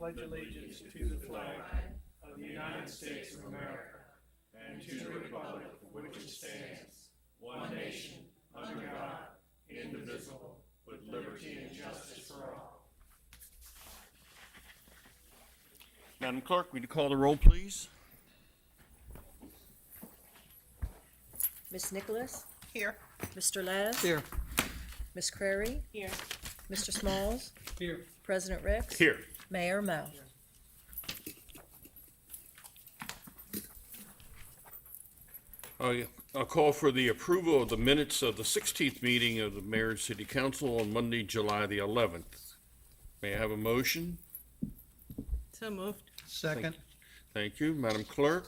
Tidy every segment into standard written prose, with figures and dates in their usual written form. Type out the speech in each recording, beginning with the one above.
pledge allegiance to the flag of the United States of America and to the republic for which it stands, one nation, under God, indivisible, with liberty and justice for all. Madam Clerk, would you call the roll, please? Miss Nicholas? Here. Mr. Les? Here. Miss Crary? Here. Mr. Smalls? Here. President Ricks? Here. Mayor Mo? I'll call for the approval of the minutes of the 16th meeting of the Mayor and City Council on Monday, July the 11th. May I have a motion? So moved. Second. Thank you. Madam Clerk?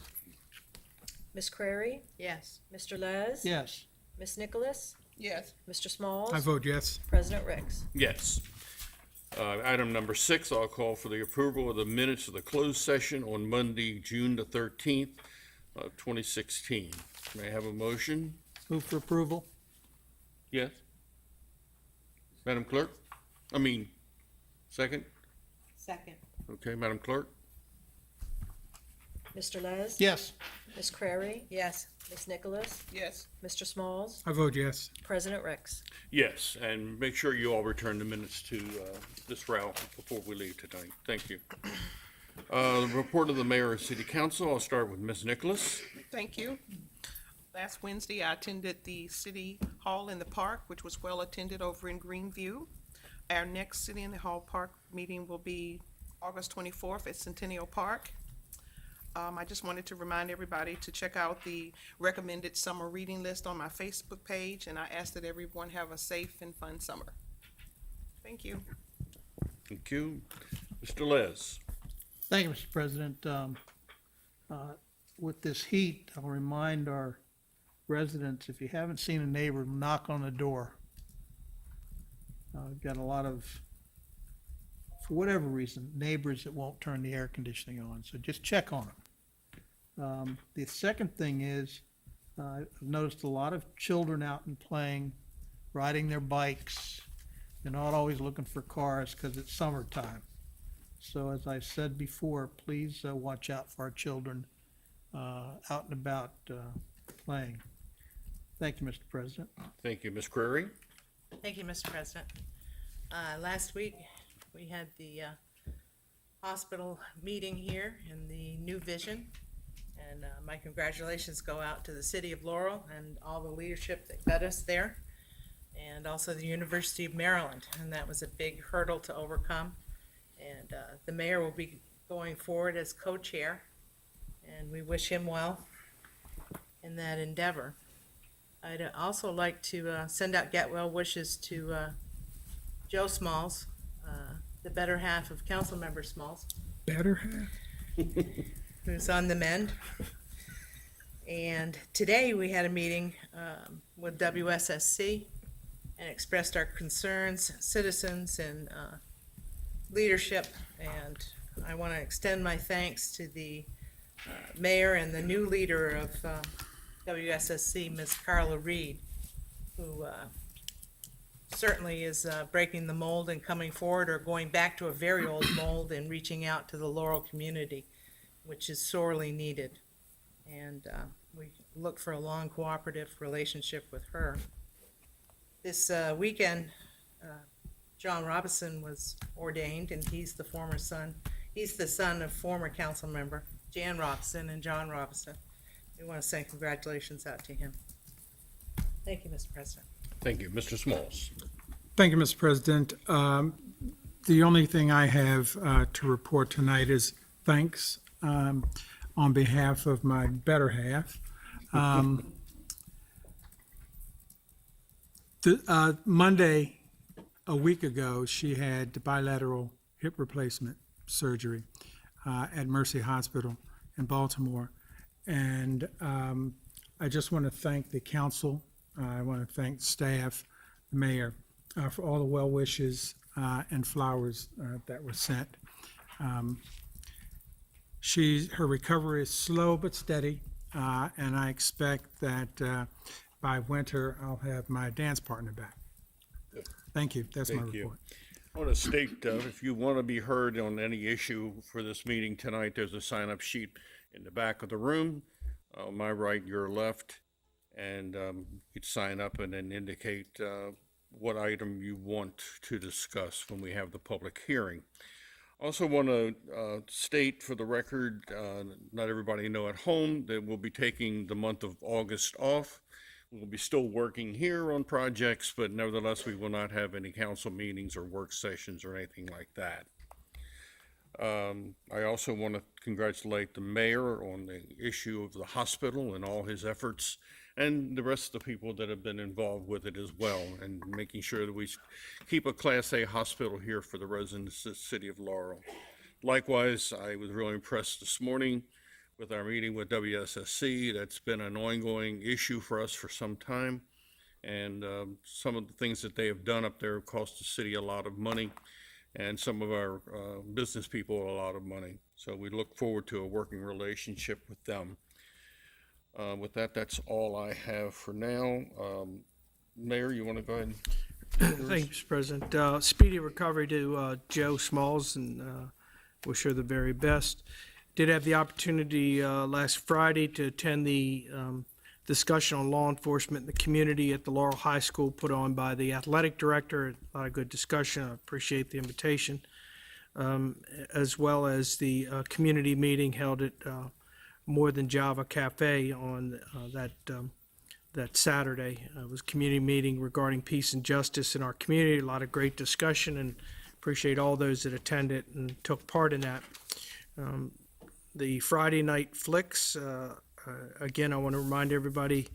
Miss Crary? Yes. Mr. Les? Yes. Miss Nicholas? Yes. Mr. Smalls? I vote yes. President Ricks? Yes. Item number 6, I'll call for the approval of the minutes of the closed session on Monday, June the 13th of 2016. May I have a motion? Move for approval. Yes? Madam Clerk? Second? Second. Okay, Madam Clerk? Mr. Les? Yes. Miss Crary? Yes. Miss Nicholas? Yes. Mr. Smalls? I vote yes. President Ricks? Yes, and make sure you all return the minutes to this route before we leave tonight. Thank you. The report of the Mayor and City Council, I'll start with Ms. Nicholas. Thank you. Last Wednesday, I attended the City Hall in the Park, which was well attended over in Greenview. Our next City in the Hall Park meeting will be August 24th at Centennial Park. I just wanted to remind everybody to check out the recommended summer reading list on my Facebook page, and I ask that everyone have a safe and fun summer. Thank you. Thank you. Mr. Les. Thank you, Mr. President. With this heat, I'll remind our residents, if you haven't seen a neighbor, knock on the door. We've got a lot of, for whatever reason, neighbors that won't turn the air conditioning on, so just check on them. The second thing is, I've noticed a lot of children out and playing, riding their bikes. They're not always looking for cars because it's summertime. So as I said before, please watch out for our children out and about playing. Thank you, Mr. President. Thank you. Ms. Crary. Thank you, Mr. President. Last week, we had the hospital meeting here in the New Vision, and my congratulations go out to the City of Laurel and all the leadership that got us there, and also the University of Maryland, and that was a big hurdle to overcome. And the mayor will be going forward as co-chair, and we wish him well in that endeavor. I'd also like to send out get well wishes to Joe Smalls, the better half of Councilmember Smalls, Better half? who's on the mend. And today we had a meeting with WSSC and expressed our concerns, citizens and leadership. And I want to extend my thanks to the mayor and the new leader of WSSC, Ms. Carla Reed, who certainly is breaking the mold and coming forward, or going back to a very old mold and reaching out to the Laurel community, which is sorely needed. And we look for a long cooperative relationship with her. This weekend, John Robinson was ordained, and he's the son of former council member Jan Robinson and John Robinson. We want to send congratulations out to him. Thank you, Mr. President. Thank you. Mr. Smalls. Thank you, Mr. President. The only thing I have to report tonight is thanks on behalf of my better half. Monday, a week ago, she had bilateral hip replacement surgery at Mercy Hospital in Baltimore. And I just want to thank the council. I want to thank staff, the mayor, for all the well wishes and flowers that were sent. Her recovery is slow but steady, and I expect that by winter I'll have my dance partner back. Thank you. That's my Thank you. report. I want to state, if you want to be heard on any issue for this meeting tonight, there's a sign-up sheet in the back of the room, on my right, your left, and you'd sign up and then indicate what item you want to discuss when we have the public hearing. Also want to state for the record, not everybody know at home, that we'll be taking the month of August off. We'll be still working here on projects, but nevertheless, we will not have any council meetings or work sessions or anything like that. I also want to congratulate the mayor on the issue of the hospital and all his efforts, and the rest of the people that have been involved with it as well, and making sure that we keep a Class A hospital here for the residents of the City of Laurel. Likewise, I was really impressed this morning with our meeting with WSSC. That's been an ongoing issue for us for some time. And some of the things that they have done up there have cost the city a lot of money, and some of our business people a lot of money. So we look forward to a working relationship with them. With that, that's all I have for now. Mayor, you want to go ahead? Thank you, Mr. President. Speedy recovery to Joe Smalls, and wish her the very best. Did have the opportunity last Friday to attend the discussion on law enforcement in the community at the Laurel High School put on by the athletic director. A lot of good discussion. I appreciate the invitation, as well as the community meeting held at More Than Java Cafe on that Saturday. It was a community meeting regarding peace and justice in our community. A lot of great discussion, and appreciate all those that attended and took part in that. The Friday night flicks, again, I want to remind everybody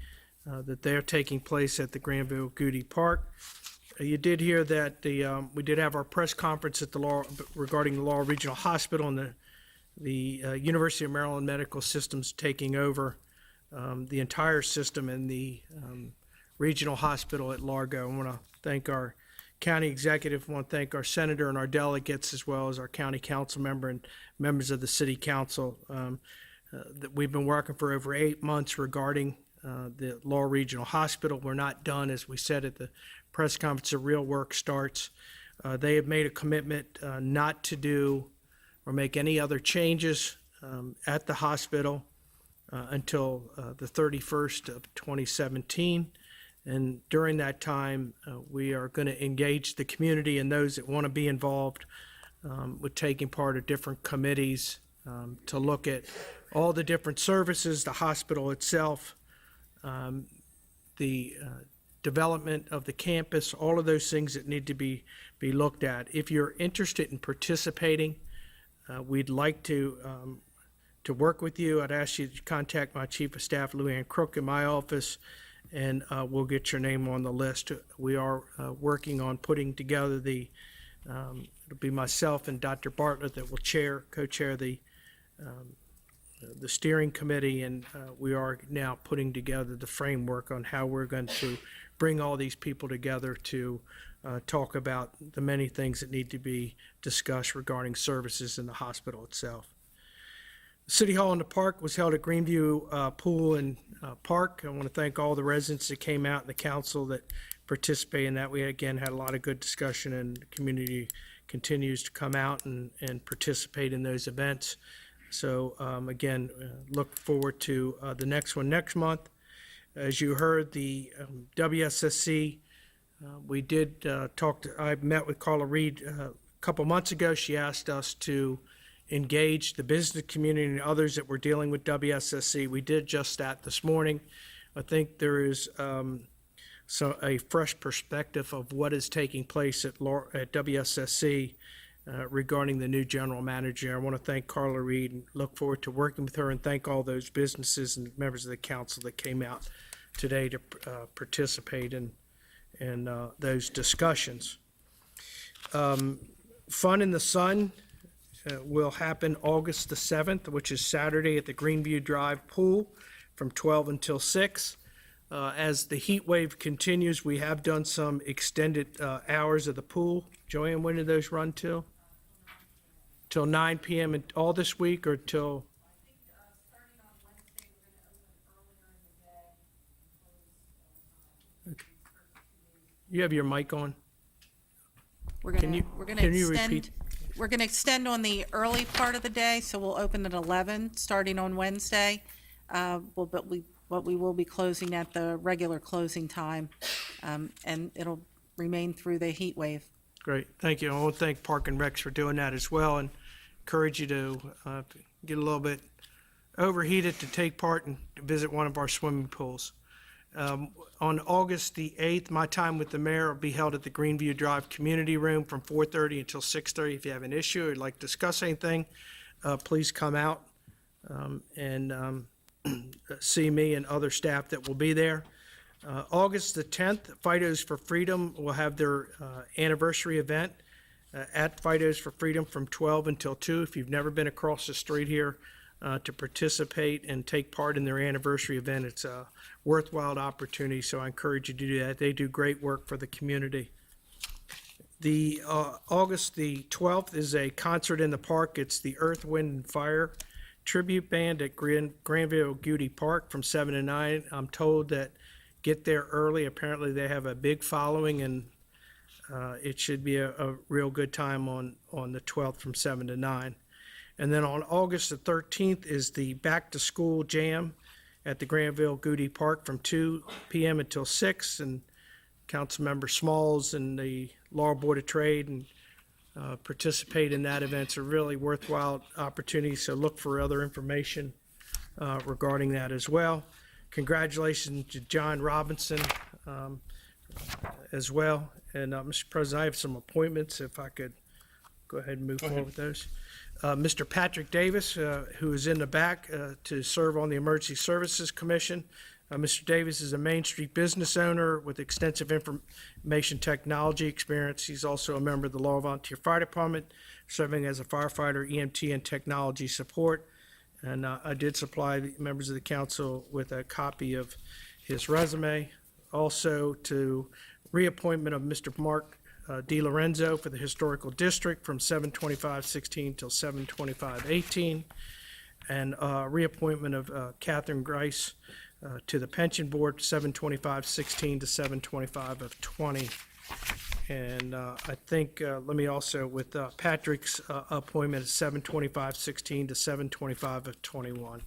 that they're taking place at the Granville Goody Park. You did hear that we did have our press conference at the Laurel regarding the Laurel Regional Hospital and the University of Maryland Medical Systems taking over the entire system in the regional hospital at Largo. I want to thank our county executive. I want to thank our senator and our delegates, as well as our county council member and members of the city council. That we've been working for over 8 months regarding the Laurel Regional Hospital. We're not done, as we said at the press conference. The real work starts. They have made a commitment not to do or make any other changes at the hospital until the 31st of 2017. And during that time, we are going to engage the community and those that want to be involved with taking part of different committees to look at all the different services, the hospital itself, the development of the campus, all of those things that need to be looked at. If you're interested in participating, we'd like to work with you. I'd ask you to contact my Chief of Staff, Lou Ann Crook, in my office, and we'll get your name on the list. We are working on putting together it'll be myself and Dr. Bartlett that will co-chair the steering committee, and we are now putting together the framework on how we're going to bring all these people together to talk about the many things that need to be discussed regarding services in the hospital itself. City Hall in the Park was held at Greenview Pool and Park. I want to thank all the residents that came out and the council that participated in that. We again had a lot of good discussion, and the community continues to come out and participate in those events. So again, look forward to the next one next month. As you heard, the WSSC, we did I met with Carla Reed a couple months ago. She asked us to engage the business community and others that were dealing with WSSC. We did just that this morning. I think there is a fresh perspective of what is taking place at WSSC regarding the new general manager. I want to thank Carla Reed and look forward to working with her, and thank all those businesses and members of the council that came out today to participate in those discussions. Fun in the Sun will happen August the 7th, which is Saturday at the Greenview Drive Pool from 12 until 6. As the heat wave continues, we have done some extended hours of the pool. Joanne, when do those run till? Till 9 p.m. and all this week, or till? I think starting on Wednesday, we're going to open earlier in the day. You have your mic on? We're Can gonna, you- we're gonna can you extend, repeat? we're gonna extend on the early part of the day, so we'll open at 11, starting on Wednesday. But we will be closing at the regular closing time, and it'll remain through the heat wave. Great, thank you. I want to thank Park and Recs for doing that as well, and encourage you to get a little bit overheated to take part and visit one of our swimming pools. On August the 8th, my time with the mayor will be held at the Greenview Drive Community Room from 4:30 until 6:30. If you have an issue or would like to discuss anything, please come out and see me and other staff that will be there. August the 10th, Fidos for Freedom will have their anniversary event at Fidos for Freedom from 12 until 2. If you've never been across the street here to participate and take part in their anniversary event, it's a worthwhile opportunity, so I encourage you to do that. They do great work for the community. The August the 12th is a concert in the park. It's the Earth, Wind, and Fire Tribute Band at Granville Goody Park from 7 to 9. I'm told that get there early. Apparently, they have a big following, and it should be a real good time on the 12th from 7 to 9. And then on August the 13th is the Back to School Jam at the Granville Goody Park from 2 p.m. until 6. And Councilmember Smalls and the Laurel Board of Trade and participate in that event. It's a really worthwhile opportunity, so look for other information regarding that as well. Congratulations to John Robinson as well. And Mr. President, I have some appointments, if I could go ahead and move forward with those. Mr. Patrick Davis, who is in the back to serve on the Emergency Services Commission. Mr. Davis is a Main Street business owner with extensive information technology experience. He's also a member of the Laurel Volunteer Fire Department, serving as a firefighter, EMT, and technology support. And I did supply the members of the council with a copy of his resume. Also to reappointment of Mr. Mark Delorenzo for the Historical District from 7/25/16 till 7/25/18. And reappointment of Catherine Grice to the Pension Board, 7/25/16 to 7/25/20. And I think, let me also, with Patrick's appointment at 7/25/16 to 7/25/21,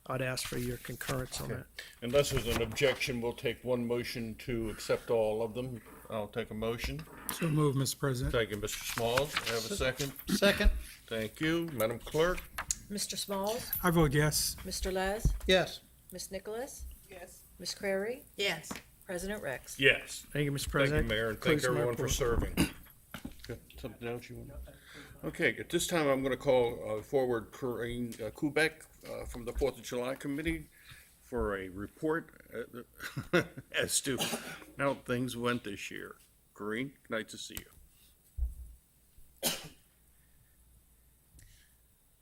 I'd ask for your concurrence on that. Unless there's an objection, we'll take one motion to accept all of them. I'll take a motion. So move, Mr. President. Thank you, Mr. Smalls. I have a second. Second? Thank you. Madam Clerk? Mr. Smalls, I vote yes. Mr. Les, Yes. Ms. Nicholas, Yes. Ms. Crary, Yes. President Rex. Yes. Thank you, Mr. Thank you, President. Mayor, and thank Concludes my everyone for report. serving. Got something else you want? Okay, at this time, I'm going to call forward Corinne Kubek from the 4th of July Committee for a report as to how things went this year. Corinne, nice to see you.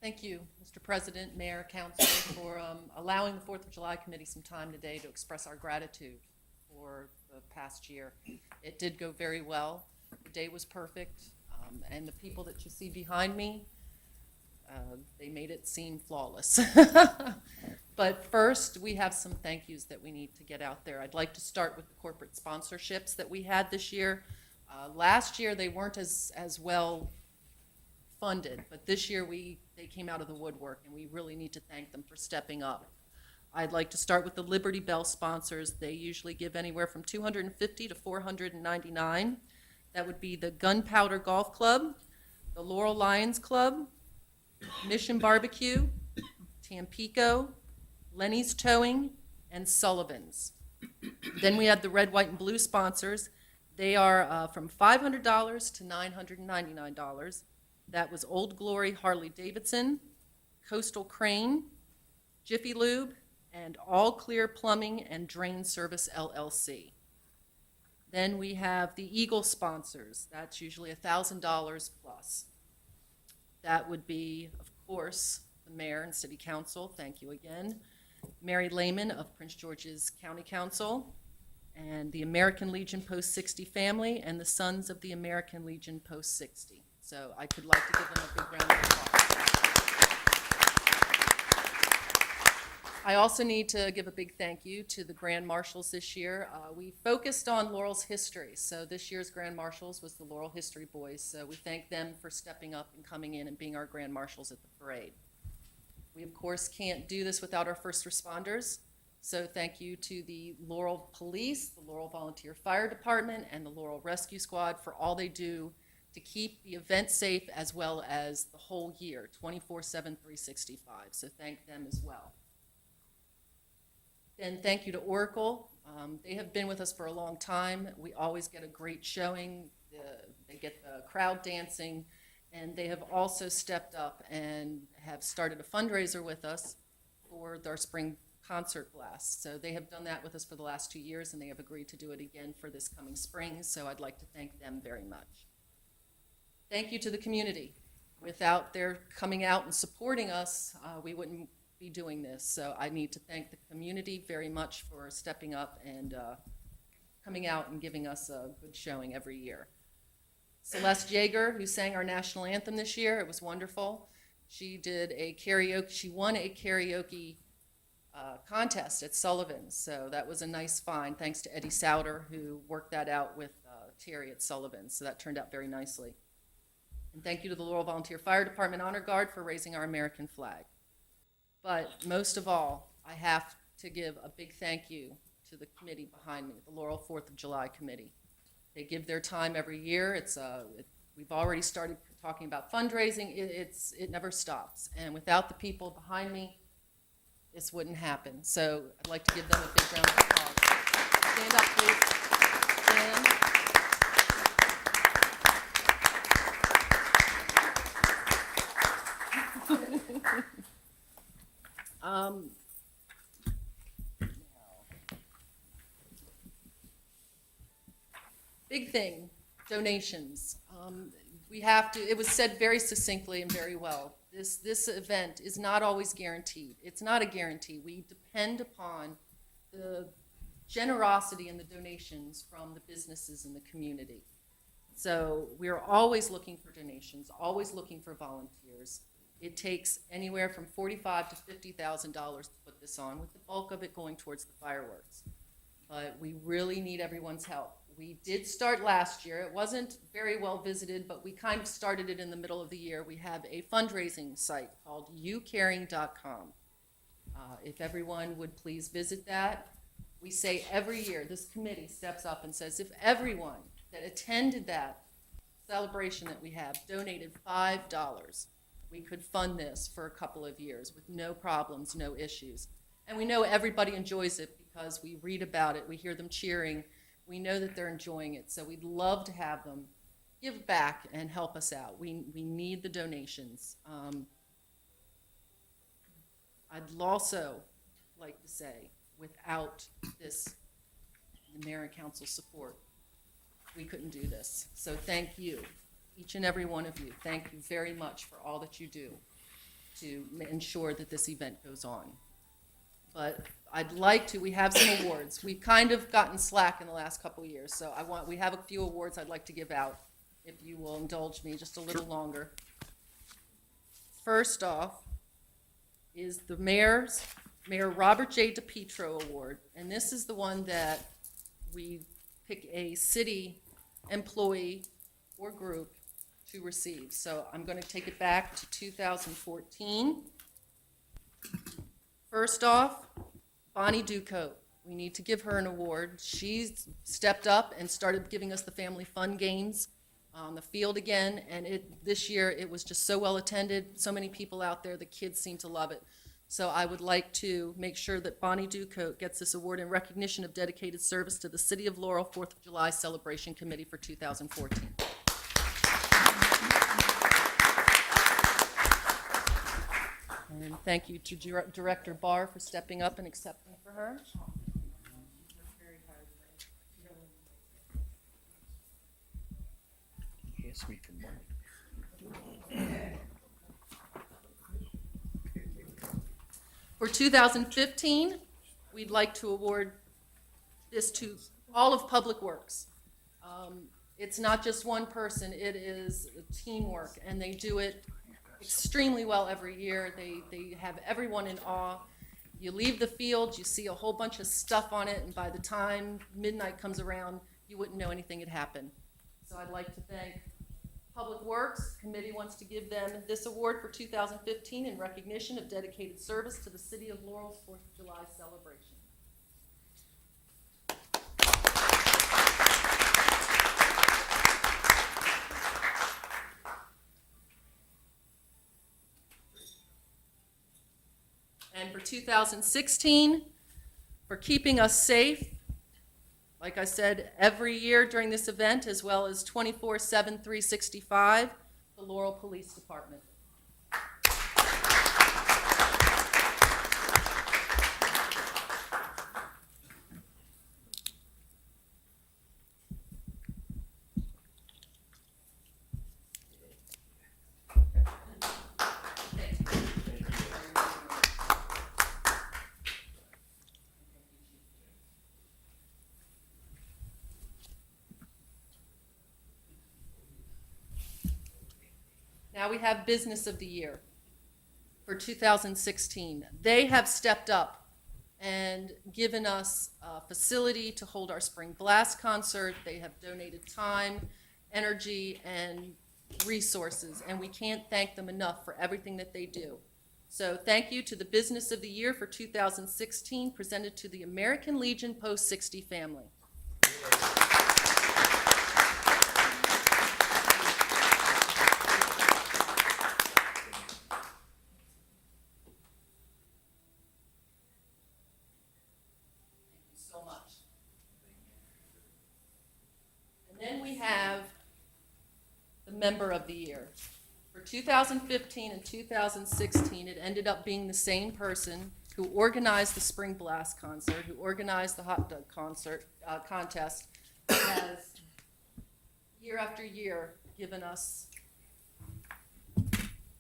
Thank you, Mr. President, Mayor, Council, for allowing the 4th of July Committee some time today to express our gratitude for the past year. It did go very well. The day was perfect, and the people that you see behind me, they made it seem flawless. But first, we have some thank yous that we need to get out there. I'd like to start with the corporate sponsorships that we had this year. Last year, they weren't as well funded, but this year they came out of the woodwork, and we really need to thank them for stepping up. I'd like to start with the Liberty Bell sponsors. They usually give anywhere from $250 to $499. That would be the Gunpowder Golf Club, the Laurel Lions Club, Mission Barbecue, Tampico, Lenny's Towing, and Sullivan's. Then we have the Red, White, and Blue sponsors. They are from $500 to $999. That was Old Glory Harley Davidson, Coastal Crane, Jiffy Lube, and All Clear Plumbing and Drain Service LLC. Then we have the Eagle sponsors. That's usually $1,000 plus. That would be, of course, the mayor and city council. Thank you again. Mary Lehman of Prince George's County Council, and the American Legion Post 60 family, and the Sons of the American Legion Post 60. So I could like to give them a big round of applause. I also need to give a big thank you to the Grand Marshals this year. We focused on Laurel's history, so this year's Grand Marshals was the Laurel History Boys, so we thank them for stepping up and coming in and being our Grand Marshals at the parade. We, of course, can't do this without our first responders, so thank you to the Laurel Police, the Laurel Volunteer Fire Department, and the Laurel Rescue Squad for all they do to keep the event safe as well as the whole year, 24/7, 365, so thank them as well. And thank you to Oracle. They have been with us for a long time. We always get a great showing. They get the crowd dancing, and they have also stepped up and have started a fundraiser with us for our spring concert blast. So they have done that with us for the last 2 years, and they have agreed to do it again for this coming spring. So I'd like to thank them very much. Thank you to the community. Without their coming out and supporting us, we wouldn't be doing this. So I need to thank the community very much for stepping up and coming out and giving us a good showing every year. Celeste Yeager, who sang our national anthem this year, it was wonderful. She did a karaoke, she won a karaoke contest at Sullivan's, so that was a nice find, thanks to Eddie Souter, who worked that out with Terry at Sullivan's, so that turned out very nicely. And thank you to the Laurel Volunteer Fire Department Honor Guard for raising our American flag. But most of all, I have to give a big thank you to the committee behind me, the Laurel 4th of July Committee. They give their time every year. We've already started talking about fundraising. It never stops. And without the people behind me, this wouldn't happen. So I'd like to give them a big round of applause. Stand up, please. Stand. Big thing, donations. We have to, it was said very succinctly and very well. This event is not always guaranteed. It's not a guarantee. We depend upon the generosity and the donations from the businesses in the community. So we're always looking for donations, always looking for volunteers. It takes anywhere from $45,000 to $50,000 to put this on, with the bulk of it going towards the fireworks. But we really need everyone's help. We did start last year. It wasn't very well visited, but we kind of started it in the middle of the year. We have a fundraising site called youcaring.com. If everyone would please visit that. We say every year, this committee steps up and says, if everyone that attended that celebration that we have donated $5, we could fund this for a couple of years with no problems, no issues. And we know everybody enjoys it because we read about it, we hear them cheering, we know that they're enjoying it. So we'd love to have them give back and help us out. We need the donations. I'd also like to say, without this, the mayor and council support, we couldn't do this. So thank you, each and every one of you. Thank you very much for all that you do to ensure that this event goes on. But I'd like to, we have some awards. We've kind of gotten slack in the last couple of years, so we have a few awards I'd like to give out, if you will indulge me just a little longer. First off is the Mayor Robert J. DePietro Award, and this is the one that we pick a city employee or group to receive. So I'm going to take it back to 2014. First off, Bonnie Ducote. We need to give her an award. She's stepped up and started giving us the family fun games on the field again, and this year it was just so well attended, so many people out there, the kids seem to love it. So I would like to make sure that Bonnie Ducote gets this award in recognition of dedicated service to the City of Laurel 4th of July Celebration Committee for 2014. And thank you to Director Barr for stepping up and accepting for her. For 2015, we'd like to award this to all of Public Works. It's not just one person, it is teamwork, and they do it extremely well every year. They have everyone in awe. You leave the field, you see a whole bunch of stuff on it, and by the time midnight comes around, you wouldn't know anything had happened. So I'd like to thank Public Works Committee wants to give them this award for 2015 in recognition of dedicated service to the City of Laurel's 4th of July celebration. And for 2016, for keeping us safe, like I said, every year during this event, as well as 24/7, 365, the Laurel Police Department. Now we have Business of the Year for 2016. They have stepped up and given us a facility to hold our Spring Blast concert. They have donated time, energy, and resources, and we can't thank them enough for everything that they do. So thank you to the Business of the Year for 2016, presented to the American Legion Post 60 family. So much. And then we have the Member of the Year. For 2015 and 2016, it ended up being the same person who organized the Spring Blast concert, who organized the hot dog concert contest, has year after year given us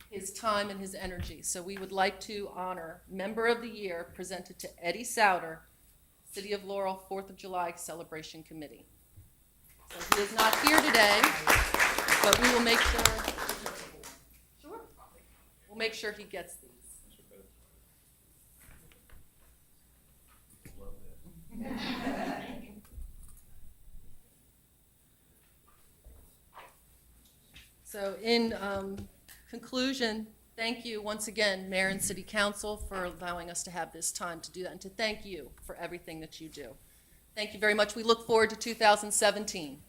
his time and his energy. So we would like to honor Member of the Year presented to Eddie Souter, City of Laurel 4th of July Celebration Committee. So he is not here today, but we will make sure, sure, we'll make sure he gets these. So in conclusion, thank you once again, Mayor and City Council, for allowing us to have this time to do that, and to thank you for everything that you do. Thank you very much. We look forward to 2017.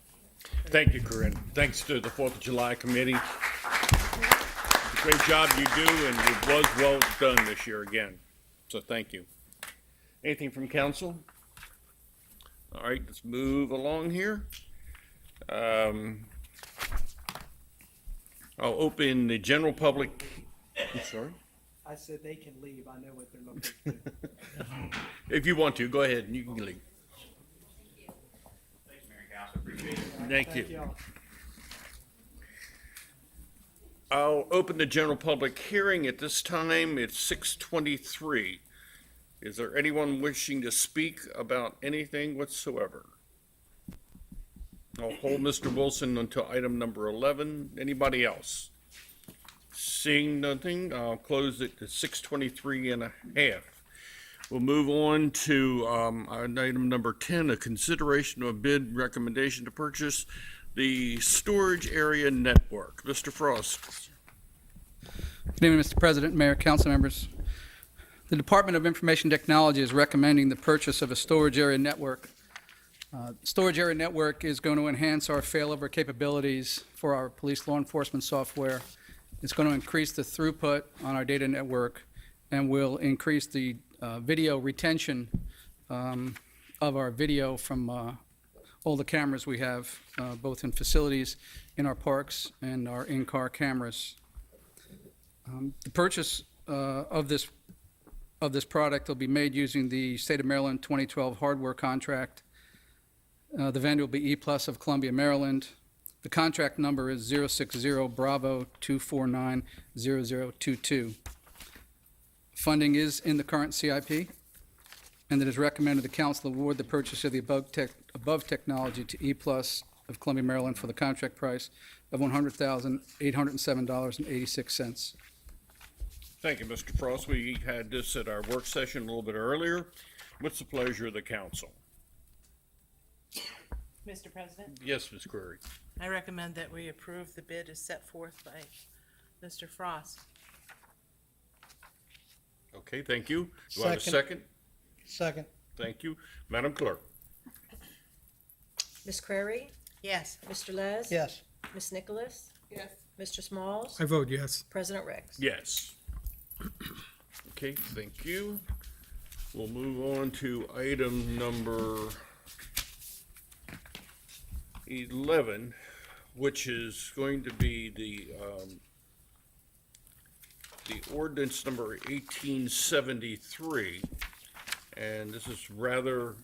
Thank you, Corinne. Thanks to the 4th of July Committee. It's a great job you do, and it was well done this year again. So thank you. Anything from council? All right, let's move along here. I'll open the general public. I'm sorry? I said they can leave. I know what they're looking for. If you want to, go ahead and you can leave. Thanks, Mayor and Council, appreciate it. Thank you. y'all. I'll open the general public hearing at this time. It's 6:23. Is there anyone wishing to speak about anything whatsoever? I'll hold Mr. Wilson until item number 11. Anybody else? Seeing nothing, I'll close it at 6:23 and a half. We'll move on to item number 10, a consideration of a bid recommendation to purchase the storage area network. Mr. Frost. Good evening, Mr. President, Mayor, council members. The Department of Information Technology is recommending the purchase of a storage area network. Storage area network is going to enhance our failover capabilities for our police law enforcement software. It's going to increase the throughput on our data network and will increase the video retention of our video from all the cameras we have, both in facilities, in our parks, and our in-car cameras. The purchase of this product will be made using the State of Maryland 2012 hardware contract. The vendor will be E+ of Columbia, Maryland. The contract number is 060 Bravo 2490022. Funding is in the current CIP, and it is recommended the council award the purchase of the above technology to E+ of Columbia, Maryland for the contract price of $100,807.86. Thank you, Mr. Frost. We had this at our work session a little bit earlier. What's the pleasure of the council? Mr. President, Yes, Ms. Query. I recommend that we approve the bid as set forth by Mr. Frost. Okay, thank you. Do I have a second? Second. Thank you. Madam Clerk? Ms. Crary, Yes. Mr. Les? Yes. Ms. Nicholas? Yes. Mr. Smalls? I vote yes. President Ricks? Yes. Okay, thank you. We'll move on to item number 11, which is going to be the ordinance number 1873. And this is rather,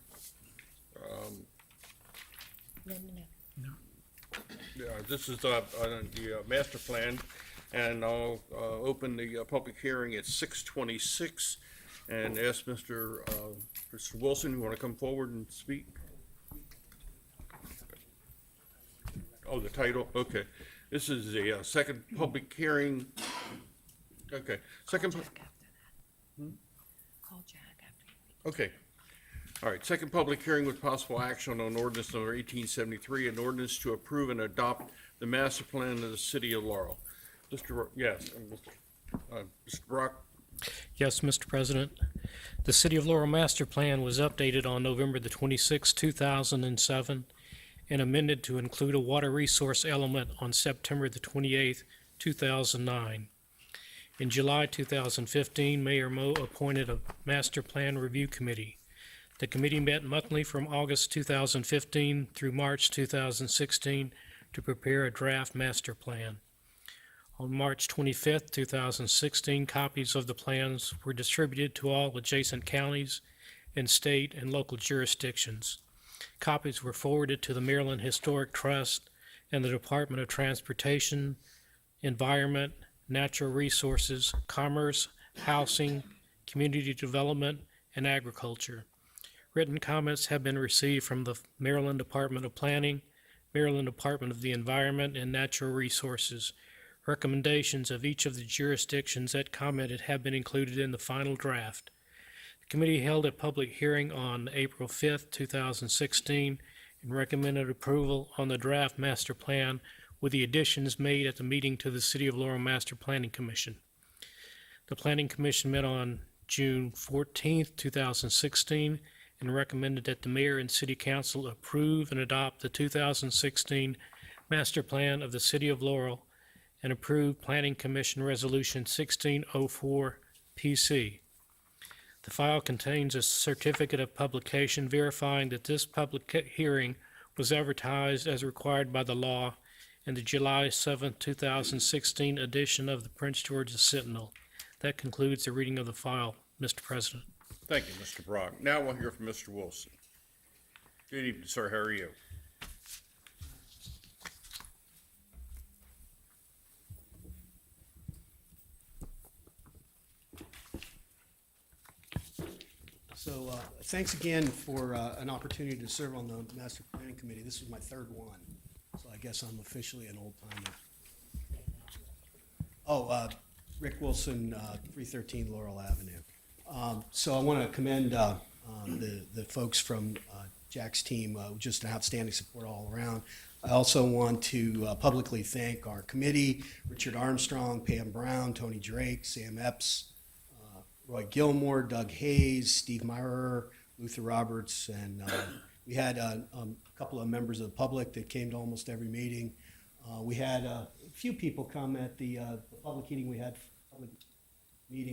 this is the master plan. And I'll open the public hearing at 6:26 and ask Mr. Wilson, you want to come forward and speak? Oh, the title, okay. This is the second public hearing. Okay, second. Call Jack after. Okay. All right, second public hearing with possible action on ordinance number 1873, an ordinance to approve and adopt the master plan of the City of Laurel. Yes, Mr. Brock? Yes, Mr. President. The City of Laurel Master Plan was updated on November the 26th, 2007, and amended to include a water resource element on September the 28th, 2009. In July 2015, Mayor Mo appointed a Master Plan Review Committee. The committee met monthly from August 2015 through March 2016 to prepare a draft master plan. On March 25th, 2016, copies of the plans were distributed to all adjacent counties and state and local jurisdictions. Copies were forwarded to the Maryland Historic Trust and the Department of Transportation, Environment, Natural Resources, Commerce, Housing, Community Development, and Agriculture. Written comments have been received from the Maryland Department of Planning, Maryland Department of the Environment and Natural Resources. Recommendations of each of the jurisdictions that commented have been included in the final draft. The committee held a public hearing on April 5th, 2016, and recommended approval on the draft master plan with the additions made at the meeting to the City of Laurel Master Planning Commission. The Planning Commission met on June 14th, 2016, and recommended that the mayor and city council approve and adopt the 2016 master plan of the City of Laurel and approve Planning Commission Resolution 1604 PC. The file contains a certificate of publication verifying that this public hearing was advertised as required by the law in the July 7, 2016 edition of the Prince George's Sentinel. That concludes the reading of the file, Mr. President. Thank you, Mr. Brock. Now we'll hear from Mr. Wilson. Good evening, sir. How are you? So thanks again for an opportunity to serve on the Master Planning Committee. This was my third one, so I guess I'm officially an old timer. Rick Wilson, 313 Laurel Avenue. So I want to commend the folks from Jack's team, just an outstanding support all around. I also want to publicly thank our committee, Richard Armstrong, Pam Brown, Tony Drake, Sam Epps, Roy Gilmore, Doug Hayes, Steve Myrer, Luther Roberts, and we had a couple of members of the public that came to almost every meeting. We had a few people come at the public meeting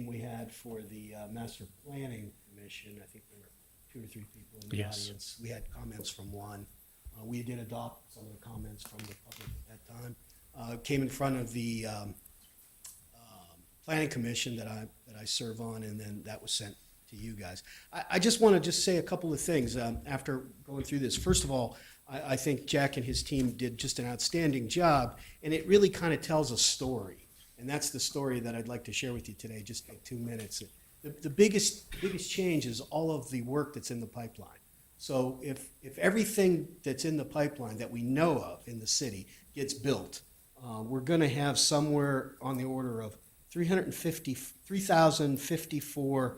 we had for the Master Planning Commission. I think there were 2 or 3 people in the audience. We had comments from one. We did adopt some of the comments from the public at that time. Came in front of the Planning Commission that I serve on, and then that was sent to you guys. I just want to say a couple of things after going through this. First of all, I think Jack and his team did just an outstanding job, and it really kind of tells a story. And that's the story that I'd like to share with you today, just take 2 minutes. The biggest change is all of the work that's in the pipeline. So if everything that's in the pipeline that we know of in the city gets built, we're going to have somewhere on the order of 3,054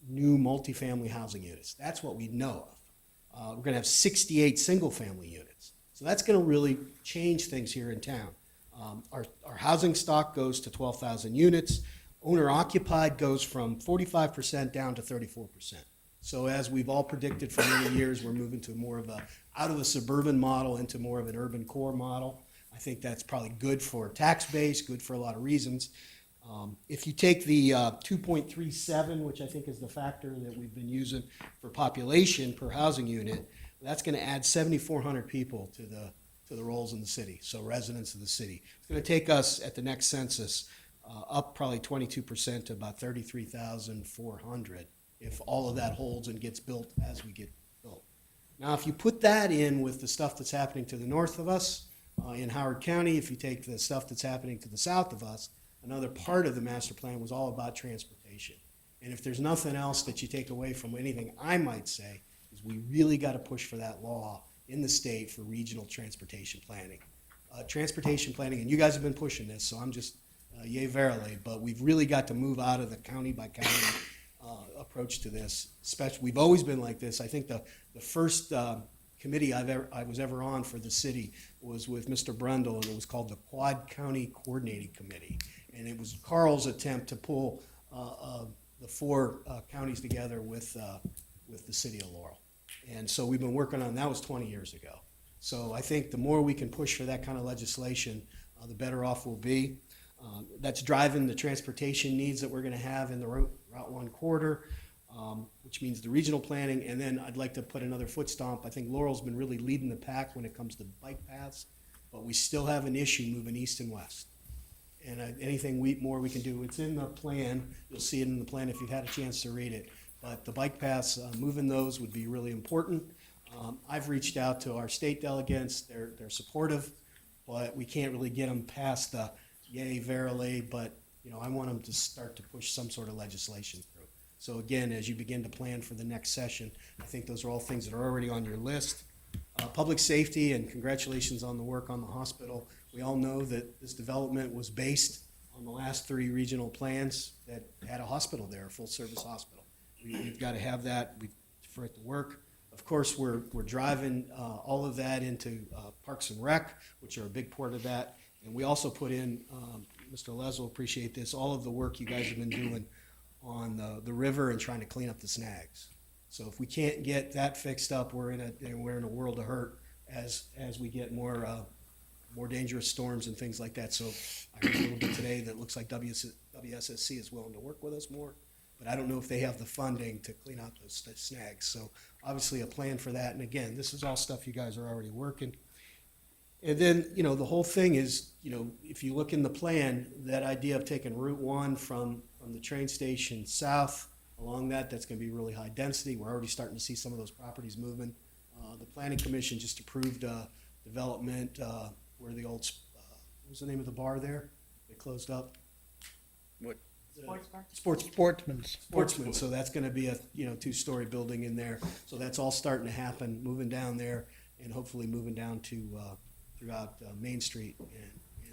new multifamily housing units. That's what we know of. We're gonna have 68 single-family units. So that's gonna really change things here in town. Our housing stock goes to 12,000 units. Owner-occupied goes from 45% down to 34%. So as we've all predicted for many years, we're moving to more of out of the suburban model into more of an urban core model. I think that's probably good for tax base, good for a lot of reasons. If you take the 2.37, which I think is the factor that we've been using for population per housing unit, that's going to add 7,400 people to the rolls in the city, so residents of the city. It's going to take us at the next census up probably 22% to about 33,400 if all of that holds and gets built as we get built. Now, if you put that in with the stuff that's happening to the north of us in Howard County, if you take the stuff that's happening to the south of us, another part of the master plan was all about transportation. And if there's nothing else that you take away from anything I might say, is we really got to push for that law in the state for regional transportation planning. Transportation planning, and you guys have been pushing this, so I'm just yay verily, but we've really got to move out of the county by county approach to this. Especially, we've always been like this. I think the first committee I was ever on for the city was with Mr. Brundle, and it was called the Quad County Coordinating Committee. And it was Carl's attempt to pull the four counties together with the City of Laurel. And so we've been working on, that was 20 years ago. So I think the more we can push for that kind of legislation, the better off we'll be. That's driving the transportation needs that we're going to have in the Route 1 corridor, which means the regional planning. And then I'd like to put another foot stomp. I think Laurel's been really leading the pack when it comes to bike paths, but we still have an issue moving east and west. And anything more we can do, it's in the plan. You'll see it in the plan if you've had a chance to read it. But the bike paths, moving those would be really important. I've reached out to our state delegates. They're supportive, but we can't really get them past the yay verily. But I want them to start to push some sort of legislation through. So again, as you begin to plan for the next session, I think those are all things that are already on your list. Public safety, and congratulations on the work on the hospital. We all know that this development was based on the last 3 regional plans that had a hospital there, a full-service hospital. We've got to have that for it to work. Of course, we're driving all of that into Parks and Rec, which are a big part of that. And we also put in, Mr. Les will appreciate this, all of the work you guys have been doing on the river and trying to clean up the snags. So if we can't get that fixed up, we're in a world of hurt as we get more dangerous storms and things like that. So I heard a little bit today that looks like WSSC is willing to work with us more, but I don't know if they have the funding to clean out those snags. So obviously a plan for that. And again, this is all stuff you guys are already working. And then, the whole thing is, if you look in the plan, that idea of taking Route 1 from the train station south along that's going to be really high density. We're already starting to see some of those properties moving. The Planning Commission just approved development where the old, what was the name of the bar there? They closed up. What? Sportsman. So that's going to be a 2-story building in there. So that's all starting to happen, moving down there, and hopefully moving down to throughout Main Street and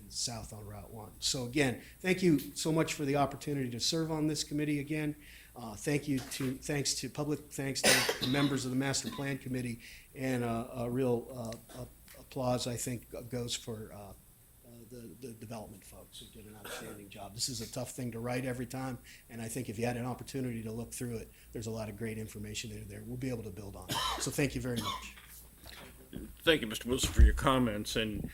south on Route 1. So again, thank you so much for the opportunity to serve on this committee again. Thanks to the members of the Master Plan Committee, and a real applause, I think, goes for the development folks who did an outstanding job. This is a tough thing to write every time, and I think if you had an opportunity to look through it, there's a lot of great information in there. We'll be able to build on it. So thank you very much. Thank you, Mr. Wilson, for your comments. And,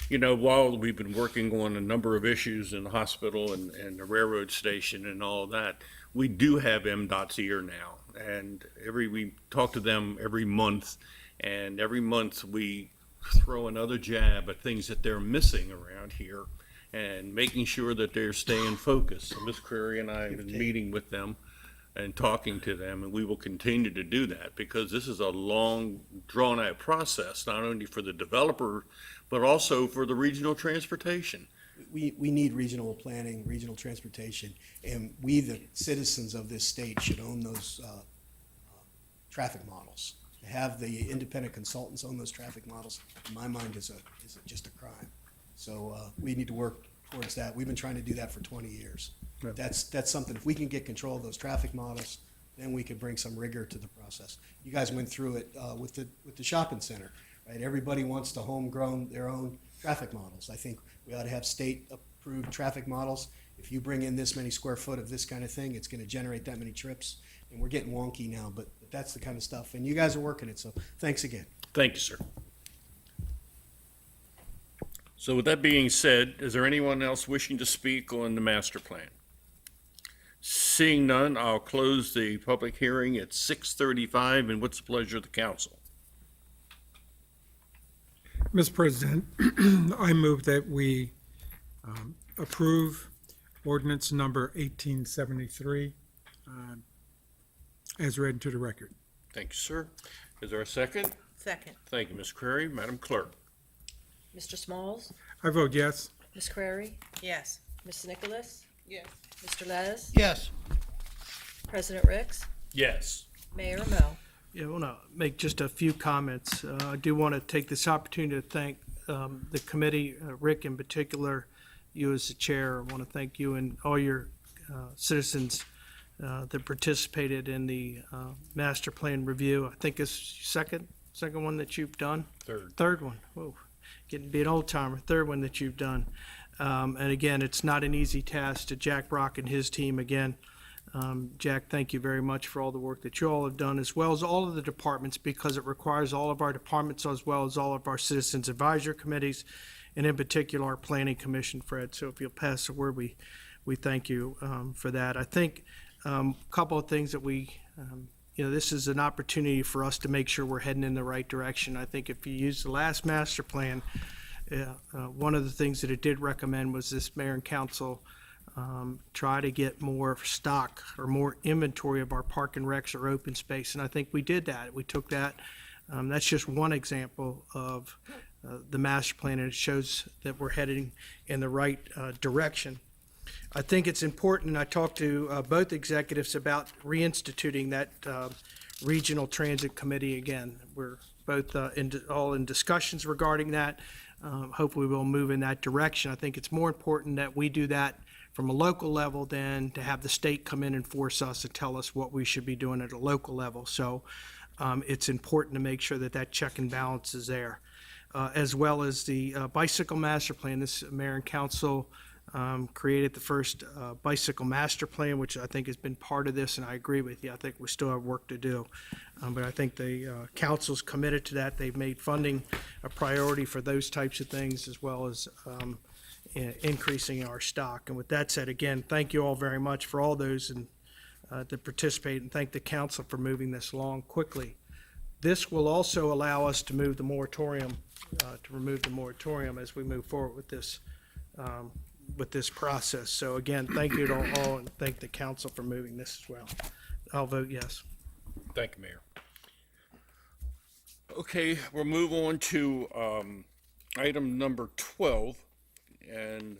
while we've been working on a number of issues in the hospital and the railroad station and all of that, we do have MDOT's ear now. And we talk to them every month, and every month we throw another jab at things that they're missing around here and making sure that they're staying focused. So Ms. Creary and I have been meeting with them and talking to them, and we will continue to do that because this is a long, drawn-out process, not only for the developer, but also for the regional transportation. We need regional planning, regional transportation, and we, the citizens of this state, should own those traffic models. To have the independent consultants own those traffic models, in my mind, is just a crime. So we need to work towards that. We've been trying to do that for 20 years. That's something, if we can get control of those traffic models, then we could bring some rigor to the process. You guys went through it with the shopping center, right? Everybody wants to homegrown their own traffic models. I think we ought to have state-approved traffic models. If you bring in this many square foot of this kind of thing, it's gonna generate that many trips. And we're getting wonky now, but that's the kind of stuff. And you guys are working it, so thanks again. Thank you, sir. So with that being said, is there anyone else wishing to speak on the master plan? Seeing none, I'll close the public hearing at 6:35, and what's the pleasure of the council? Mr. President, I move that we approve ordinance number 1873 as read into the record. Thank you, sir. Is there a second? Second. Thank you, Ms. Crary. Madam Clerk? Mr. Smalls, I vote yes. Ms. Crary, Yes. Ms. Nicholas, Yes. Mr. Les, Yes. President Ricks, Yes. Mayor Mo. Yeah, I want to make just a few comments. I do want to take this opportunity to thank the committee, Rick in particular, you as the chair. I want to thank you and all your citizens that participated in the master plan review. I think it's second one that you've done? Third one. Whoa, getting to be an old timer. Third one that you've done. And again, it's not an easy task to Jack Brock and his team again. Jack, thank you very much for all the work that you all have done, as well as all of the departments, because it requires all of our departments as well as all of our citizens advisory committees, and in particular our planning commission, Fred. So if you'll pass the word, we thank you for that. I think a couple of things that this is an opportunity for us to make sure we're heading in the right direction. I think if you use the last master plan, one of the things that it did recommend was this mayor and council try to get more stock or more inventory of our park and recs or open space. And I think we did that. We took that. That's just one example of the master plan, and it shows that we're heading in the right direction. I think it's important, and I talked to both executives about reinstituting that regional transit committee again. We're both all in discussions regarding that. Hopefully we'll move in that direction. I think it's more important that we do that from a local level than to have the state come in and force us to tell us what we should be doing at a local level. So it's important to make sure that that check and balance is there. As well as the bicycle master plan. This mayor and council created the first bicycle master plan, which I think has been part of this, and I agree with you. I think we still have work to do. But I think the council's committed to that. They've made funding a priority for those types of things, as well as increasing our stock. And with that said, again, thank you all very much for all those that participate, and thank the council for moving this along quickly. This will also allow us to move the moratorium, to remove the moratorium as we move forward with this process. So again, thank you to all, and thank the council for moving this as well. I'll vote yes. Thank you, Mayor. Okay, we'll move on to item number 12, and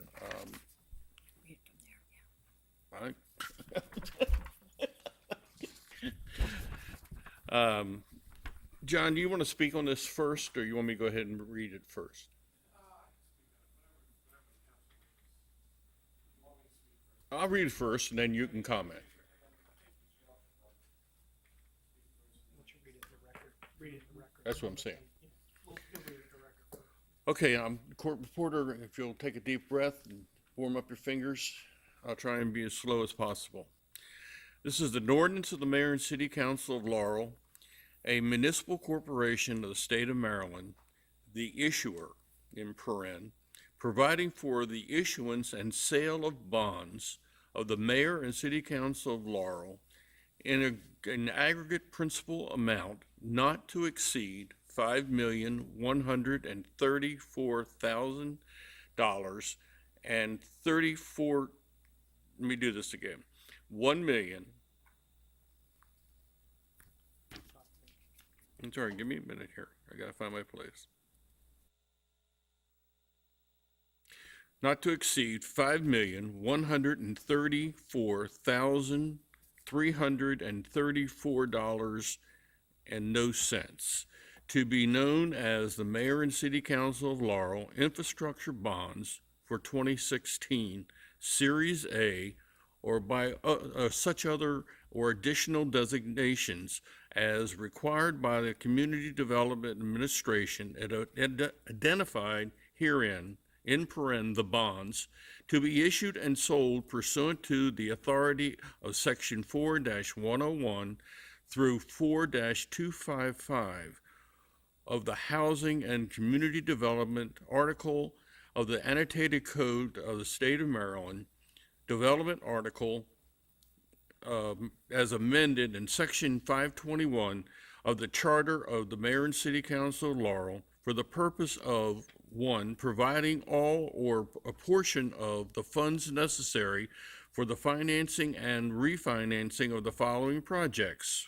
John, do you want to speak on this first, or you want me to go ahead and read it first? I'll read it first, and then you can comment. That's what I'm saying. Okay, court reporter, if you'll take a deep breath and warm up your fingers, I'll try and be as slow as possible. This is an ordinance of the Mayor and City Council of Laurel, a municipal corporation of the state of Maryland, the issuer, in paren, providing for the issuance and sale of bonds of the Mayor and City Council of Laurel in an aggregate principal amount not to exceed $5,134,000 and 34. Let me do this again. 1,000,000. I'm sorry, give me a minute here. I gotta find my place. Not to exceed $5,134,334.00, to be known as the Mayor and City Council of Laurel Infrastructure Bonds for for 2016, Series A, or by such other or additional designations as required by the Community Development Administration identified herein, in paren, the bonds, to be issued and sold pursuant to the authority of Section 4-101 through 4-255 of the Housing and Community Development Article of the Annotated Code of the State of Maryland, Development Article as amended in Section 521 of the Charter of the Mayor and City Council of Laurel for the purpose of, 1, providing all or a portion of the funds necessary for the financing and refinancing of the following projects: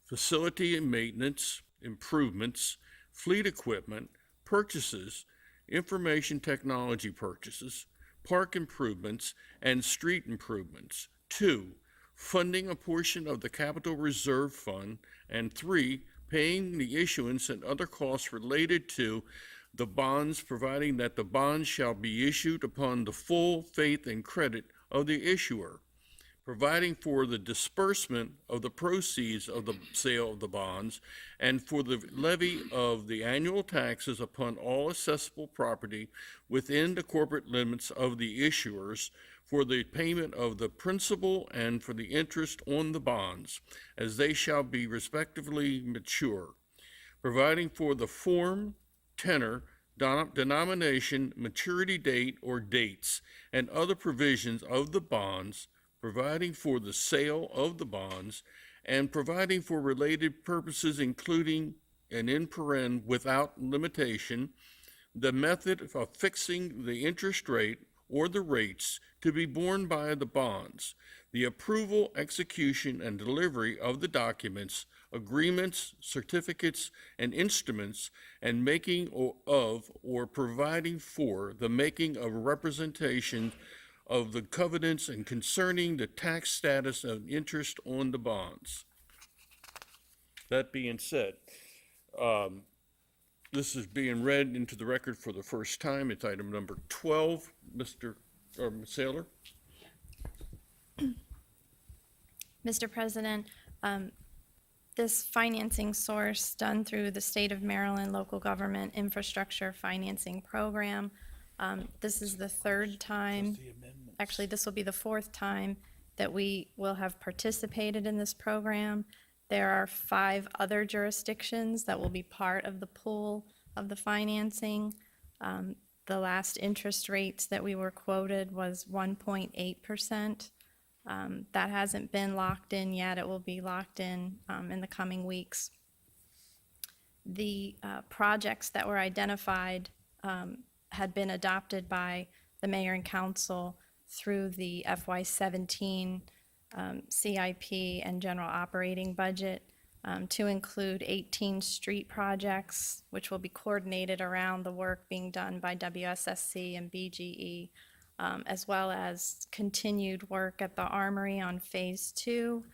facility and maintenance, improvements, fleet equipment, purchases, information technology purchases, park improvements, and street improvements. 2, funding a portion of the capital reserve fund. And 3, paying the issuance and other costs related to the bonds, providing that the bonds shall be issued upon the full faith and credit of the issuer, providing for the disbursement of the proceeds of the sale of the bonds, and for the levy of the annual taxes upon all accessible property within the corporate limits of the issuers, for the payment of the principal and for the interest on the bonds, as they shall be respectively mature, providing for the form, tenor, denomination, maturity date or dates, and other provisions of the bonds, providing for the sale of the bonds, and providing for related purposes, including, and in paren, without limitation, the method of fixing the interest rate or the rates to be borne by the bonds, the approval, execution, and delivery of the documents, agreements, certificates, and instruments, and making of or providing for the making of representation of the covenants and concerning the tax status of interest on the bonds. That being said, this is being read into the record for the first time. It's item number 12. Mr. Saylor? Mr. President, this financing source done through the State of Maryland Local Government Infrastructure Financing Program. This is the third time, actually this will be the fourth time that we will have participated in this program. There are 5 other jurisdictions that will be part of the pool of the financing. The last interest rates that we were quoted was 1.8%. That hasn't been locked in yet. It will be locked in the coming weeks. The projects that were identified had been adopted by the mayor and council through the FY17 CIP and general operating budget to include 18 street projects, which will be coordinated around the work being done by WSSC and BGE, as well as continued work at the Armory on Phase 2,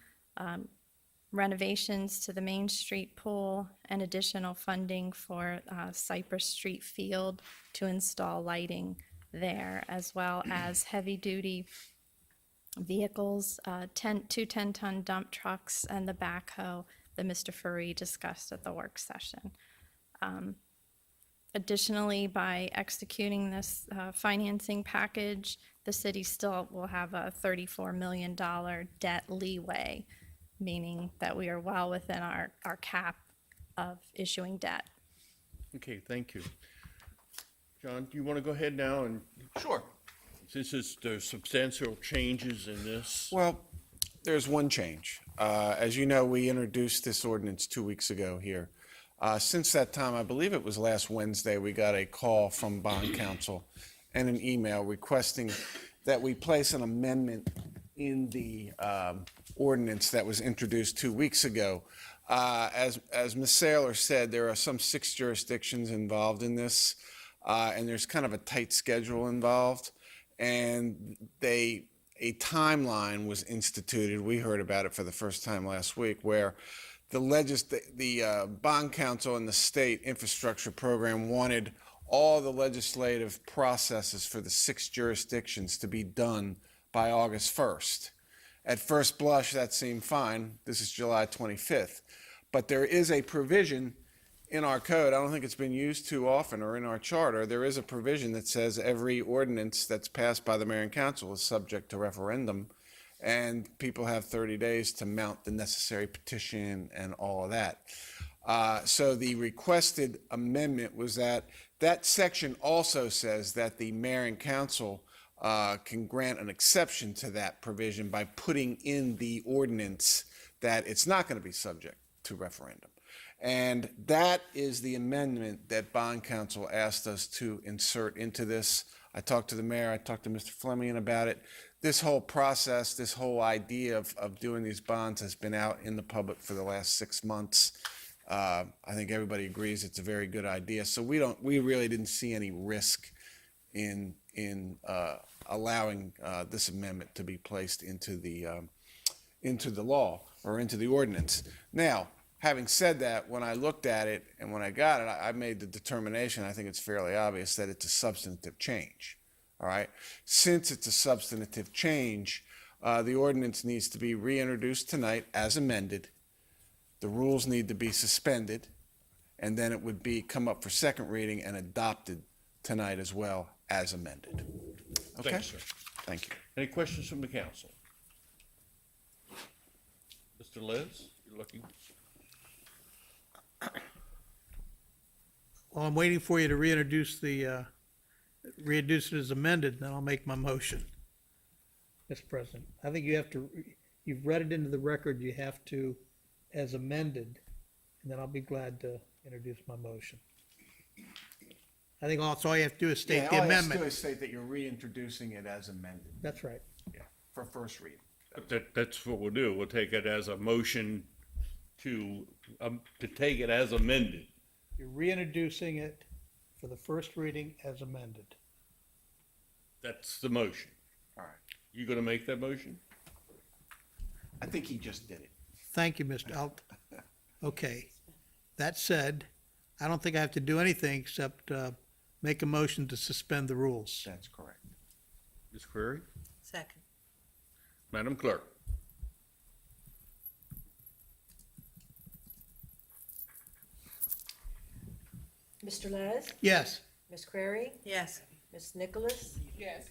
renovations to the Main Street pool, and additional funding for Cypress Street Field to install lighting there, as well as heavy-duty vehicles, 2 10-ton dump trucks, and the backhoe that Mr. Furry discussed at the work session. Additionally, by executing this financing package, the city still will have a $34 million debt leeway, meaning that we are well within our cap of issuing debt. Okay, thank you. John, do you want to go ahead now and? Sure. Since there's substantial changes in this. Well, there's one change. As you know, we introduced this ordinance 2 weeks ago here. Since that time, I believe it was last Wednesday, we got a call from bond counsel and an email requesting that we place an amendment in the ordinance that was introduced 2 weeks ago. As Ms. Saylor said, there are some 6 jurisdictions involved in this, and there's kind of a tight schedule involved. And a timeline was instituted. We heard about it for the first time last week, where the bond council and the state infrastructure program wanted all the legislative processes for the 6 jurisdictions to be done by August 1st. At first blush, that seemed fine. This is July 25th. But there is a provision in our code, I don't think it's been used too often, or in our charter, there is a provision that says every ordinance that's passed by the mayor and council is subject to referendum, and people have 30 days to mount the necessary petition and all of that. So the requested amendment was that section also says that the mayor and council can grant an exception to that provision by putting in the ordinance that it's not going to be subject to referendum. And that is the amendment that bond counsel asked us to insert into this. I talked to the mayor, I talked to Mr. Fleming about it. This whole process, this whole idea of doing these bonds has been out in the public for the last 6 months. I think everybody agrees it's a very good idea. So we really didn't see any risk in allowing this amendment to be placed into the law or into the ordinance. Now, having said that, when I looked at it and when I got it, I made the determination, I think it's fairly obvious, that it's a substantive change, all right? Since it's a substantive change, the ordinance needs to be reintroduced tonight as amended. The rules need to be suspended, and then it would come up for second reading and adopted tonight as well as amended. Okay? Thank you, sir. Thank you. Any questions from the council? Mr. Liz, you're looking. Well, I'm waiting for you to reintroduce reintroduce it as amended, then I'll make my motion. Mr. President, I think you've read it into the record, you have to, as amended, and then I'll be glad to introduce my motion. I think all you have to do is state the All you have to amendment. do is state that you're reintroducing it as amended. That's right. Yeah, for first reading. That's what we'll do. We'll take it as a motion to take it as amended. You're reintroducing it for the first reading as amended. That's the motion. All right. You gonna make that motion? I think he just did it. Thank you, okay. That said, I don't think I have to do anything except make a motion to suspend the rules. That's correct. Ms. Query? Second. Madam Clerk? Mr. Les? Yes. Ms. Query? Yes. Ms. Nicholas? Yes.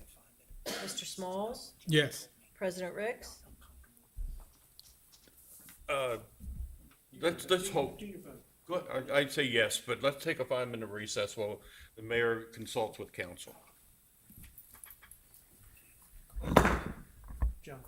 Mr. Smalls? Yes. President Ricks? Let's hope. I'd say yes, but let's take a 5-minute recess while the mayor consults with council. John.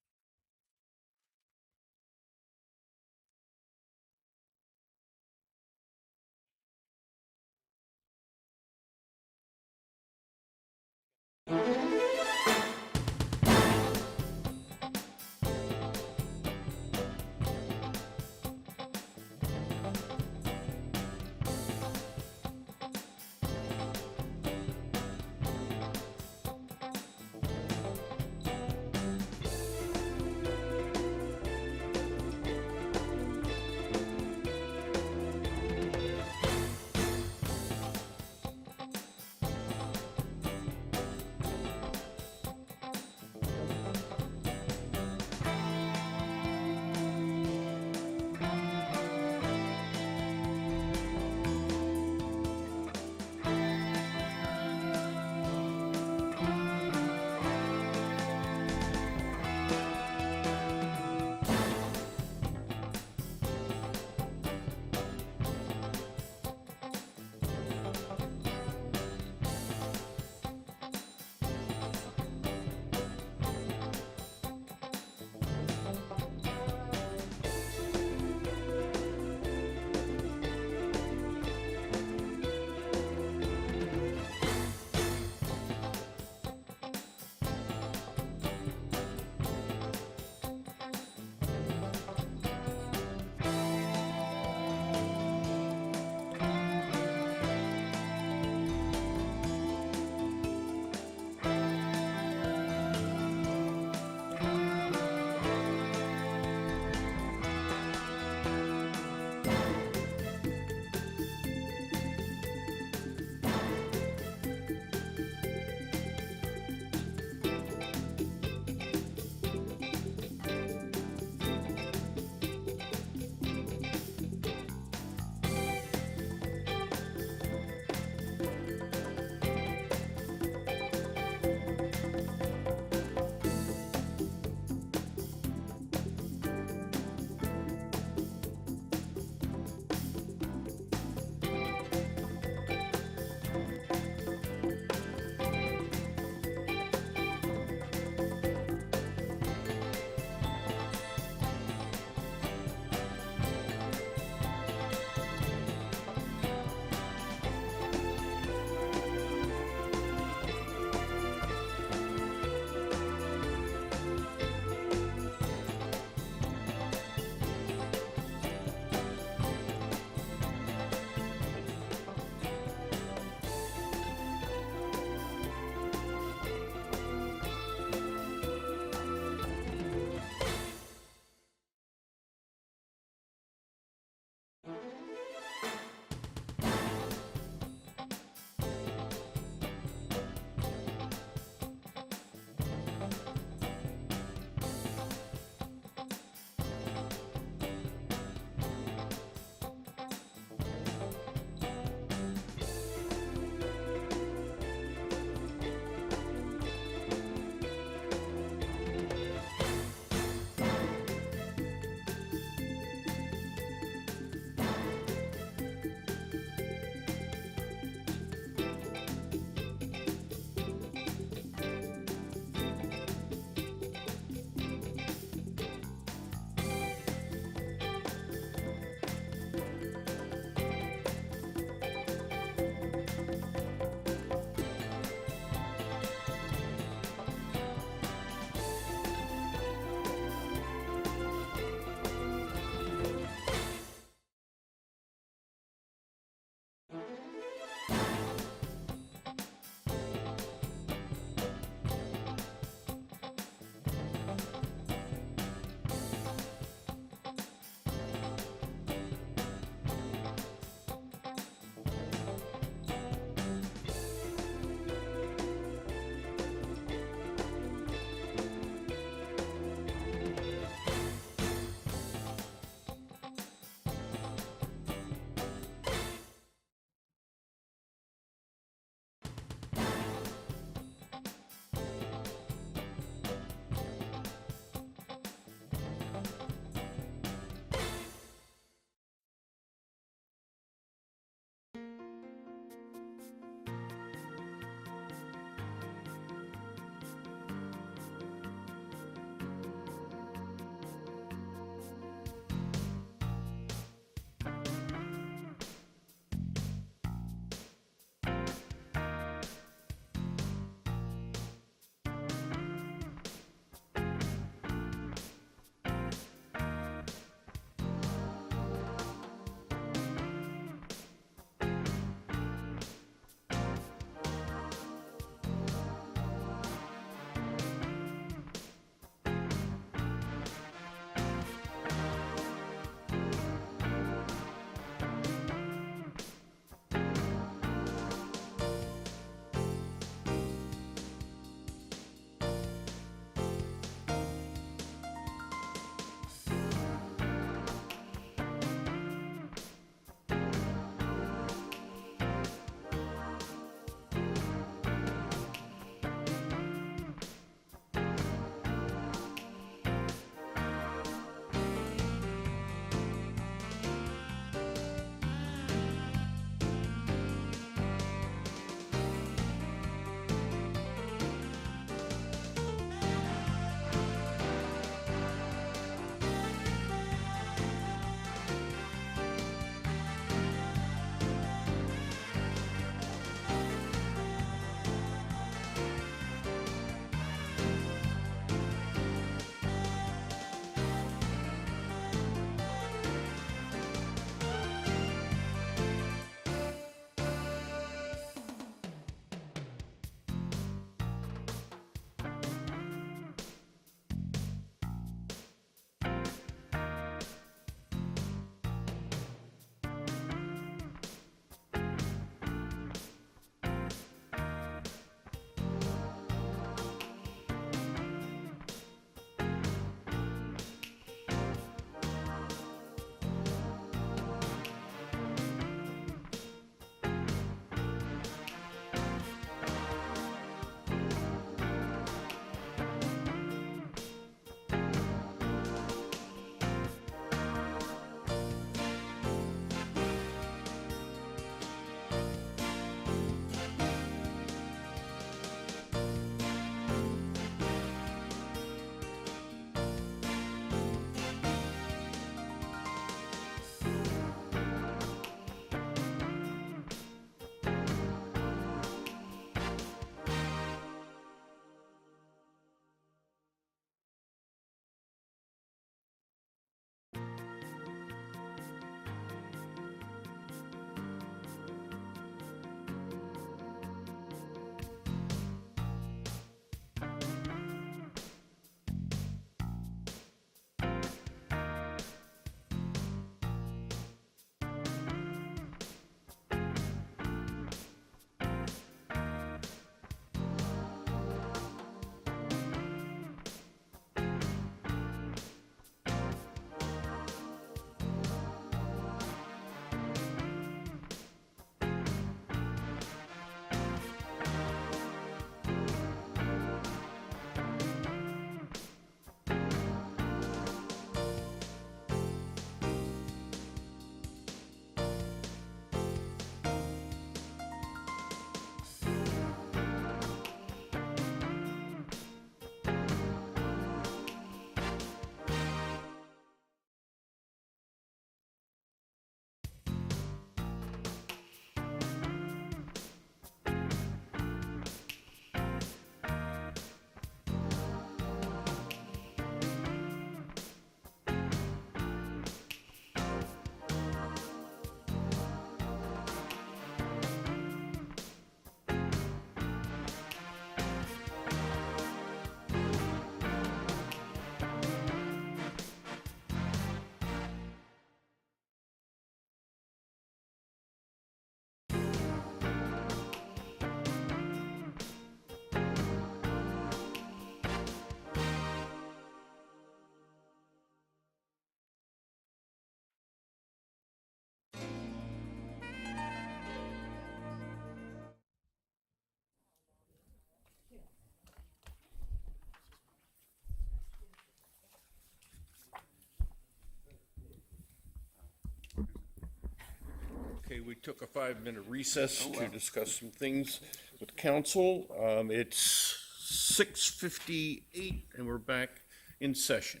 we took a 5-minute recess to discuss some things with council. It's 6:58 and we're back in session.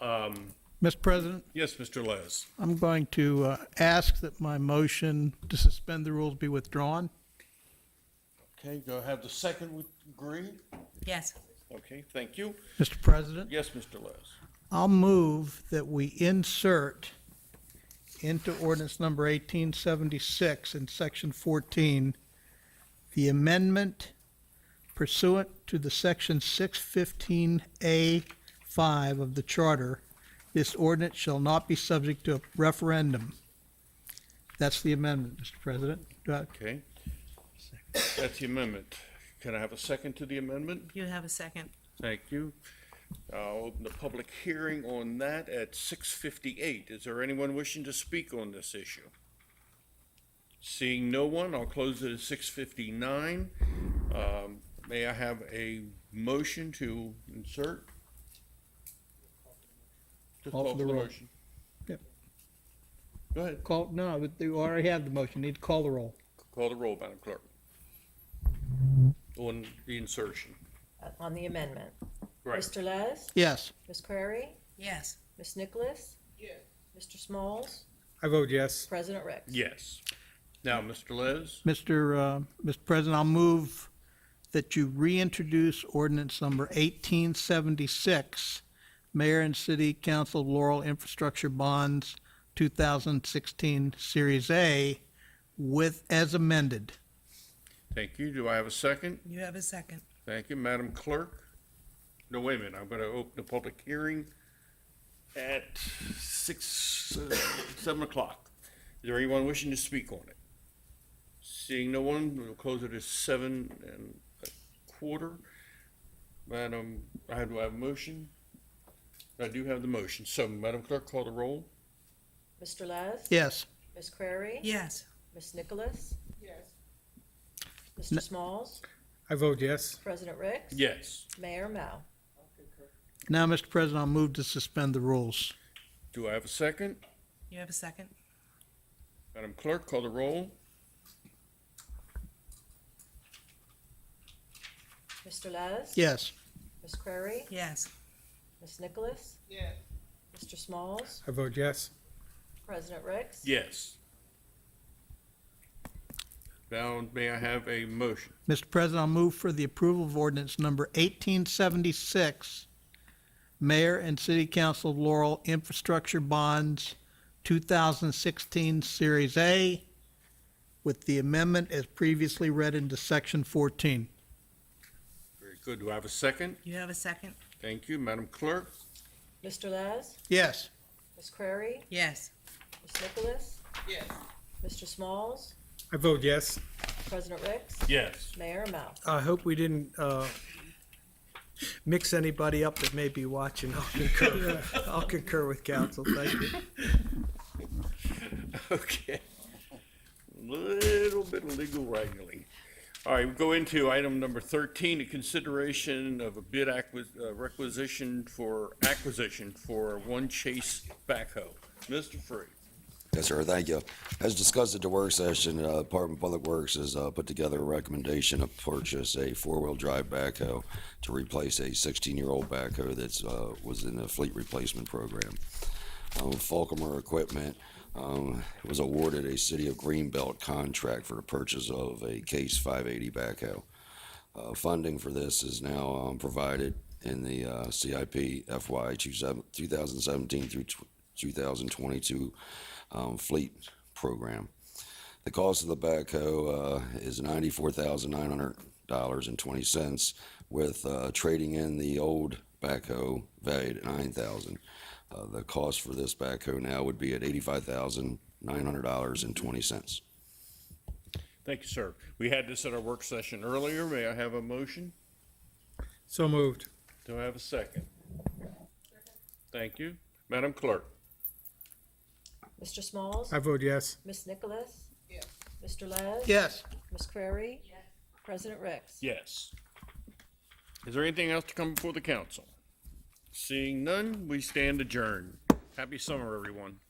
Mr. President, Yes, Mr. Les. I'm going to ask that my motion to suspend the rules be withdrawn. Okay, go have the second with agree. Yes. Okay, thank you. Mr. President, Yes, Mr. Les. I'll move that we insert into ordinance number 1876 in section 14, the amendment pursuant to the section 615A5 of the charter. This ordinance shall not be subject to a referendum. That's the amendment, Mr. President. Okay. That's the amendment. Can I have a second to the amendment? You have a second. Thank you. I'll open the public hearing on that at 6:58. Is there anyone wishing to speak on this issue? Seeing no one, I'll close it at 6:59. May I have a motion to insert? Just Call for the roll. motion. Yep. Go ahead. No, you already have the motion. You need to call the roll. Call the roll, Madam Clerk. On the insertion. On the amendment. Right. Mr. Les? Yes. Ms. Crary? Yes. Ms. Nicholas? Yes. Mr. Smalls? I vote yes. President Ricks? Yes. Now, Mr. Les? Mr. President, I'll move that you reintroduce ordinance number 1876, Mayor and City Council of Laurel Infrastructure Bonds 2016 Series A, as amended. Thank you. Do I have a second? You have a second. Thank you, Madam Clerk. No, wait a minute, I'm gonna open the public hearing at 7 o'clock. Is there anyone wishing to speak on it? Seeing no one, we'll close it at 7:15. Madam, do I have a motion? I do have the motion. So, Madam Clerk, call the roll. Mr. Les? Yes. Ms. Crary? Yes. Ms. Nicholas? Yes. Mr. Smalls? I vote yes. President Ricks? Yes. Mayor Mao? Now, Mr. President, I'll move to suspend the rules. Do I have a second? You have a second. Madam Clerk, call the roll. Mr. Les? Yes. Ms. Crary? Yes. Ms. Nicholas? Yes. Mr. Smalls? I vote yes. President Ricks? Yes. Now, may I have a motion? Mr. President, I'll move for the approval of ordinance number 1876, Mayor and City Council of Laurel Infrastructure Bonds 2016 Series A, with the amendment as previously read into section 14. Very good. Do I have a second? You have a second. Thank you, Madam Clerk. Mr. Les? Yes. Ms. Crary? Yes. Ms. Nicholas? Yes. Mr. Smalls? I vote yes. President Ricks? Yes. Mayor Mao? I hope we didn't mix anybody up that may be watching. I'll concur with council. Thank you. Okay. Little bit of legal wrangling. All right, we go into item number 13, the consideration of a bid acquisition for one Chase backhoe. Mr. Free. Yes, sir. Thank you. As discussed at the work session, Department of Public Works has put together a recommendation to purchase a four-wheel drive backhoe to replace a 16-year-old backhoe that was in the fleet replacement program. Falcomer Equipment was awarded a City of Greenbelt contract for the purchase of a Case 580 backhoe. Funding for this is now provided in the CIP FY 2017 through 2022 fleet program. The cost of the backhoe is $94,900.20, with trading in the old backhoe valued at $9,000. The cost for this backhoe now would be at $85,900.20. Thank you, sir. We had this at our work session earlier. May I have a motion? So moved. Do I have a second? Thank you. Madam Clerk. Mr. Smalls? I vote yes. Ms. Nicholas? Yes. Mr. Les? Yes. Ms. Crary? Yes. President Ricks? Yes. Is there anything else to come before the council? Seeing none, we stand adjourned. Happy summer, everyone.